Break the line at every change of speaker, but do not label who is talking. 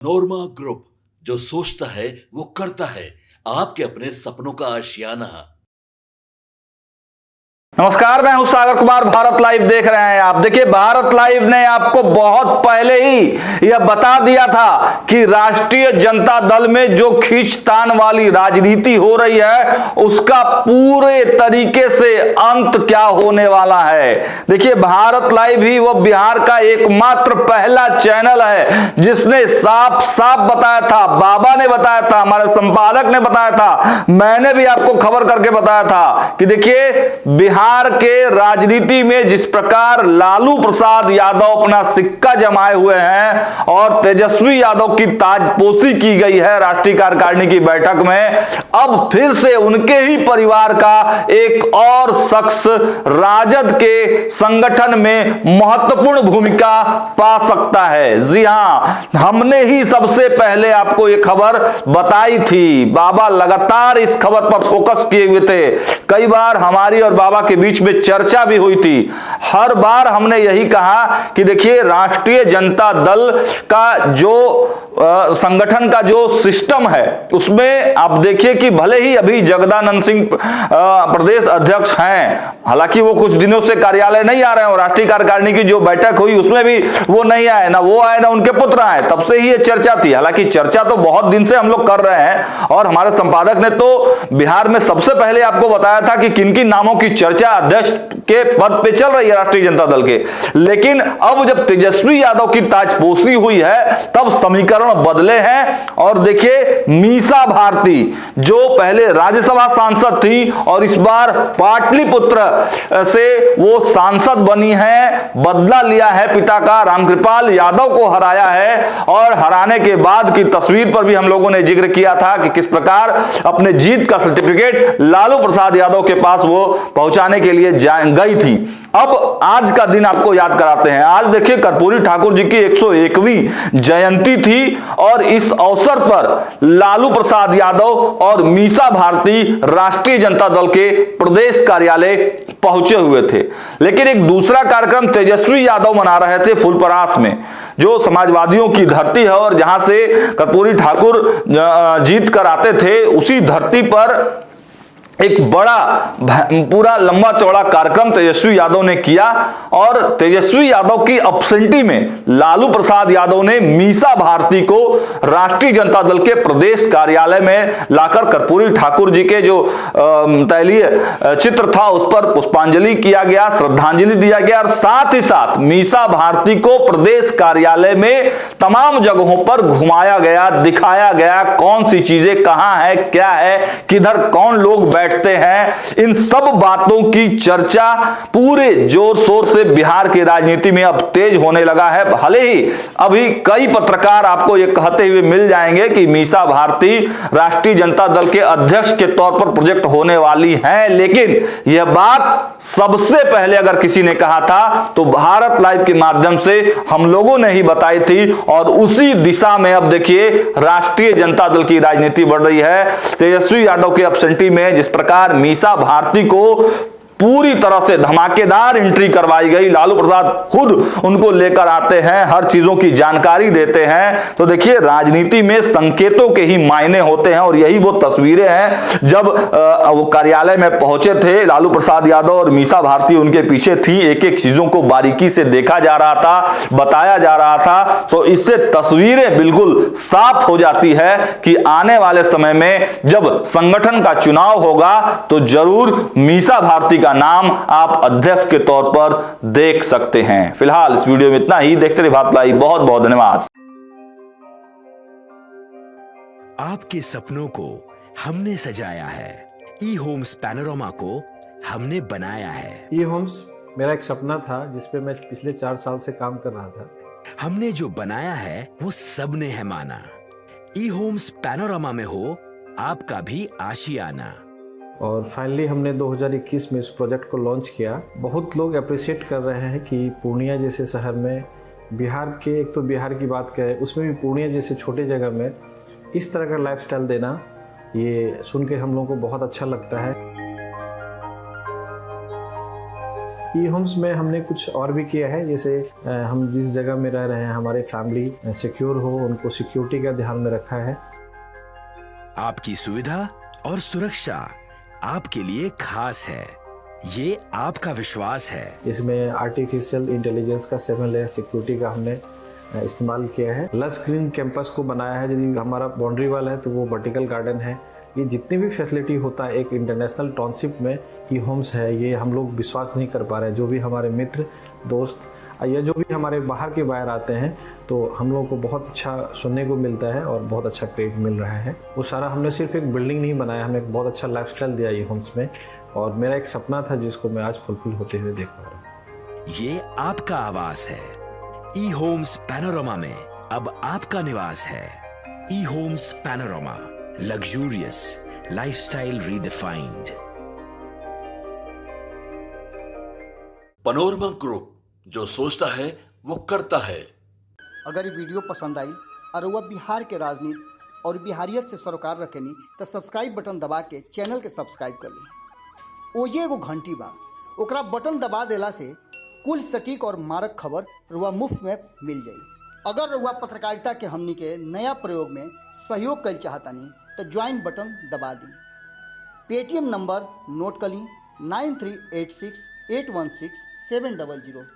नोरमा group, जो सोचता है वो करता है। आपके अपने सपनों का आशियाना।
नमस्कार, मैं हूं सागर कुमार। भारत लाइव देख रहे हैं आप। देखिए, भारत लाइव ने आपको बहुत पहले ही यह बता दिया था कि राष्ट्रीय जनता दल में जो खींचतान वाली राजनीति हो रही है उसका पूरे तरीके से अंत क्या होने वाला है। देखिए, भारत लाइव ही वो बिहार का एकमात्र पहला चैनल है जिसने साफ साफ बताया था, बाबा ने बताया था, हमारे संपादक ने बताया था, मैंने भी आपको खबर करके बताया था कि देखिए, बिहार के राजनीति में जिस प्रकार लालू प्रसाद यादव अपना सिक्का जमाए हुए हैं और तेजस्वी यादव की ताजपोशी की गई है राष्ट्रीय कार्यकारिणी की बैठक में, अब फिर से उनके ही परिवार का एक और शख्स राजद के संगठन में महत्वपूर्ण भूमिका पा सकता है। जी हां, हमने ही सबसे पहले आपको यह खबर बताई थी। बाबा लगातार इस खबर पर फोकस किए हुए थे। कई बार हमारी और बाबा के बीच में चर्चा भी हुई थी। हर बार हमने यही कहा कि देखिए, राष्ट्रीय जनता दल का जो संगठन का जो सिस्टम है उसमें आप देखिए कि भले ही अभी जगदानंद सिंह प्रदेश अध्यक्ष हैं, हालांकि वो कुछ दिनों से कार्यालय नहीं आ रहे हैं और राष्ट्रीय कार्यकारिणी की जो बैठक हुई उसमें भी वो नहीं आए, ना वो आए ना उनके पुत्र आए। तब से ही ये चर्चा थी। हालांकि चर्चा तो बहुत दिन से हम लोग कर रहे हैं और हमारे संपादक ने तो बिहार में सबसे पहले आपको बताया था कि किन किन नामों की चर्चा अध्यक्ष के पद पे चल रही है राष्ट्रीय जनता दल के। लेकिन अब जब तेजस्वी यादव की ताजपोशी हुई है तब समीकरण बदले हैं। और देखिए, मीसा भारती जो पहले राज्यसभा सांसद थी और इस बार पाटलिपुत्र से वो सांसद बनी है, बदला लिया है पिता का, रामकृपाल यादव को हराया है। और हराने के बाद की तस्वीर पर भी हम लोगों ने जिक्र किया था कि किस प्रकार अपने जीत का सर्टिफिकेट लालू प्रसाद यादव के पास वो पहुंचाने के लिए गई थी। अब आज का दिन आपको याद कराते हैं। आज देखिए, कर्पूरी ठाकुर जी की 101वीं जयंती थी और इस अवसर पर लालू प्रसाद यादव और मीसा भारती राष्ट्रीय जनता दल के प्रदेश कार्यालय पहुंचे हुए थे। लेकिन एक दूसरा कार्यक्रम तेजस्वी यादव मना रहे थे फुलपरास में, जो समाजवादियों की धरती है और जहां से कर्पूरी ठाकुर जीत कर आते थे, उसी धरती पर एक बड़ा पूरा लंबा चौड़ा कार्यक्रम तेजस्वी यादव ने किया। और तेजस्वी यादव की अपसेंटी में लालू प्रसाद यादव ने मीसा भारती को राष्ट्रीय जनता दल के प्रदेश कार्यालय में लाकर कर्पूरी ठाकुर जी के जो तैलीय चित्र था उस पर पुष्पांजलि किया गया, श्रद्धांजलि दिया गया। और साथ ही साथ मीसा भारती को प्रदेश कार्यालय में तमाम जगहों पर घुमाया गया, दिखाया गया कौन सी चीजें कहां है, क्या है, किधर कौन लोग बैठते हैं। इन सब बातों की चर्चा पूरे जोर शोर से बिहार की राजनीति में अब तेज होने लगा है। भले ही अभी कई पत्रकार आपको यह कहते हुए मिल जाएंगे कि मीसा भारती राष्ट्रीय जनता दल के अध्यक्ष के तौर पर प्रोजेक्ट होने वाली हैं, लेकिन यह बात सबसे पहले अगर किसी ने कहा था तो भारत लाइव के माध्यम से हम लोगों ने ही बताई थी। और उसी दिशा में अब देखिए, राष्ट्रीय जनता दल की राजनीति बढ़ रही है। तेजस्वी यादव के अपसेंटी में जिस प्रकार मीसा भारती को पूरी तरह से धमाकेदार एंट्री करवाई गई, लालू प्रसाद खुद उनको लेकर आते हैं, हर चीजों की जानकारी देते हैं। तो देखिए, राजनीति में संकेतों के ही मायने होते हैं और यही वो तस्वीरें हैं जब वो कार्यालय में पहुंचे थे लालू प्रसाद यादव और मीसा भारती उनके पीछे थी। एक एक चीजों को बारीकी से देखा जा रहा था, बताया जा रहा था। तो इससे तस्वीरें बिल्कुल साफ हो जाती है कि आने वाले समय में जब संगठन का चुनाव होगा तो जरूर मीसा भारती का नाम आप अध्यक्ष के तौर पर देख सकते हैं। फिलहाल इस वीडियो में इतना ही। देखते रहिए भारत लाइव। बहुत बहुत धन्यवाद।
आपके सपनों को हमने सजाया है, ई होम्स पैनोरमा को हमने बनाया है।
ई होम्स मेरा एक सपना था जिसपे मैं पिछले 4 साल से काम कर रहा था।
हमने जो बनाया है वो सबने है माना। ई होम्स पैनोरमा में हो आपका भी आशियाना।
और फाइनली हमने 2021 में इस प्रोजेक्ट को लॉन्च किया। बहुत लोग अप्रिशिएट कर रहे हैं कि पूर्णिया जैसे शहर में, बिहार के, एक तो बिहार की बात करें उसमें भी पूर्णिया जैसे छोटे जगह में इस तरह का लाइफस्टाइल देना, ये सुन के हम लोगों को बहुत अच्छा लगता है। ई होम्स में हमने कुछ और भी किया है, जैसे हम जिस जगह में रह रहे हैं हमारे फैमिली सिक्योर हो, उनको सिक्योरिटी का ध्यान में रखा है।
आपकी सुविधा और सुरक्षा आपके लिए खास है, ये आपका विश्वास है।
इसमें आर्टिफिशियल इंटेलिजेंस का 7 लेयर सिक्योरिटी का हमने इस्तेमाल किया है। लस ग्रीन कैंपस को बनाया है, यदि हमारा बाउंड्री वाल है तो वो वर्टिकल गार्डन है। ये जितनी भी फैसिलिटी होता है एक इंटरनेशनल टाउनशिप में ई होम्स है, ये हम लोग विश्वास नहीं कर पा रहे हैं। जो भी हमारे मित्र दोस्त या जो भी हमारे बाहर के बाहर आते हैं तो हम लोगों को बहुत अच्छा सुनने को मिलता है और बहुत अच्छा क्रेडिट मिल रहा है। वो सारा हमने सिर्फ एक बिल्डिंग नहीं बनाया, हमने एक बहुत अच्छा लाइफस्टाइल दिया ई होम्स में, और मेरा एक सपना था जिसको मैं आज फुलफिल होते हुए देख पा रहा हूँ।
ये आपका आवास है। ई होम्स पैनोरामा में अब आपका निवास है। ई homes Panorama, luxurious lifestyle redefined.
Panorama group, जो सोचता है वो करता है।
अगर ये वीडियो पसंद आई और वह बिहार के राजनीति और बिहारियत से सरोकार रखेनी तो सब्सक्राइब बटन दबा के चैनल के सब्सक्राइब कर ली। ओजे एगो घंटी बा, ओकरा बटन दबा देला से कुल सटीक और मारक खबर रुआ मुफ्त में मिल जाई। अगर रुआ पत्रकारिता के हमनी के नया प्रयोग में सहयोग कर चाहतानी तो ज्वाइन बटन दबा दी। पेटीएम नंबर नोट कर ली 9386 816 700।